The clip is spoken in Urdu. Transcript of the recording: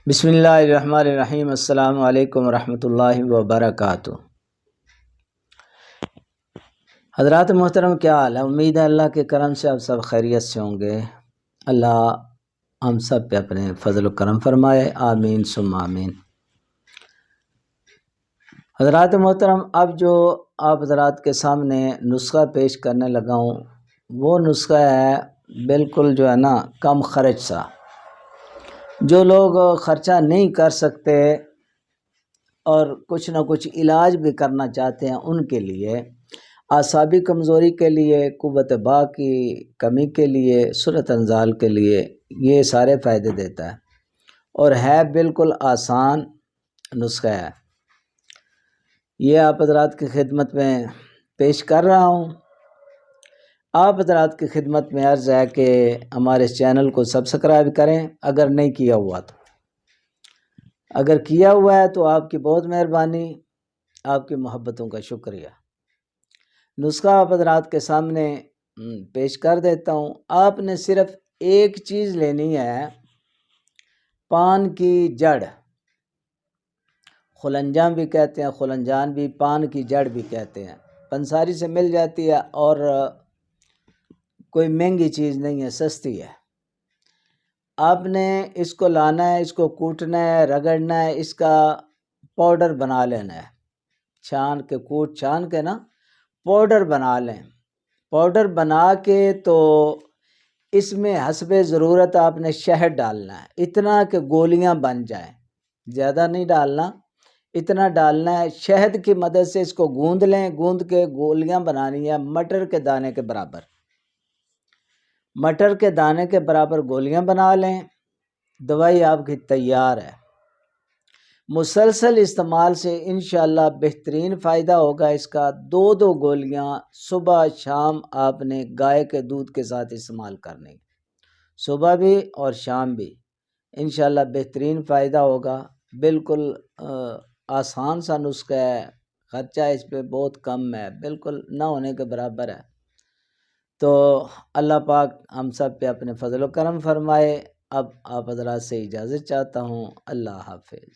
بسم اللہ الرحمن الرحیم۔ السلام علیکم ورحمۃ اللہ وبرکاتہ۔ حضرات محترم، کیا حال ہے؟ امید ہے اللہ کے کرم سے آپ سب خیریت سے ہوں گے۔ اللہ ہم سب پہ اپنے فضل و کرم فرمائے، آمین ثم آمین۔ حضرات محترم، اب جو آپ حضرات کے سامنے نسخہ پیش کرنے لگا ہوں، وہ نسخہ ہے بالکل جو ہے نا کم خرچ سا۔ جو لوگ خرچہ نہیں کر سکتے اور کچھ نہ کچھ علاج بھی کرنا چاہتے ہیں، ان کے لیے، اعصابی کمزوری کے لیے، قوت باء کی کمی کے لیے، صورت انزال کے لیے، یہ سارے فائدے دیتا ہے اور ہے بالکل آسان نسخہ ہے۔ یہ آپ حضرات کی خدمت میں پیش کر رہا ہوں۔ آپ حضرات کی خدمت میں عرض ہے کہ ہمارے اس چینل کو سبسکرائب کریں اگر نہیں کیا ہوا تو، اگر کیا ہوا ہے تو آپ کی بہت مہربانی، آپ کی محبتوں کا شکریہ۔ نسخہ آپ حضرات کے سامنے پیش کر دیتا ہوں۔ آپ نے صرف ایک چیز لینی ہے، پان کی جڑ، خلنجان بھی کہتے ہیں، خلنجان بھی، پان کی جڑ بھی کہتے ہیں، پنساری سے مل جاتی ہے اور کوئی مہنگی چیز نہیں ہے، سستی ہے۔ آپ نے اس کو لانا ہے، اس کو کوٹنا ہے، رگڑنا ہے، اس کا پاؤڈر بنا لینا ہے، چھان کے نا پاؤڈر بنا لیں۔ پاؤڈر بنا کے تو اس میں حسب ضرورت آپ نے شہد ڈالنا ہے، اتنا کہ گولیاں بن جائیں، زیادہ نہیں ڈالنا، اتنا ڈالنا ہے۔ شہد کی مدد سے اس کو گوندھ لیں، گوندھ کے گولیاں بنانی ہے مٹر کے دانے کے برابر، مٹر کے دانے کے برابر گولیاں بنا لیں۔ دوائی آپ کی تیار ہے۔ مسلسل استعمال سے انشاءاللہ بہترین فائدہ ہوگا اس کا۔ دو گولیاں صبح شام آپ نے گائے کے دودھ کے ساتھ استعمال کرنی، صبح بھی اور شام بھی، انشاءاللہ بہترین فائدہ ہوگا۔ بالکل آسان سا نسخہ ہے، خرچہ اس پہ بہت کم ہے، بالکل نہ ہونے کے برابر ہے۔ تو اللہ پاک ہم سب پہ اپنے فضل و کرم فرمائے۔ اب آپ حضرات سے اجازت چاہتا ہوں۔ اللہ حافظ۔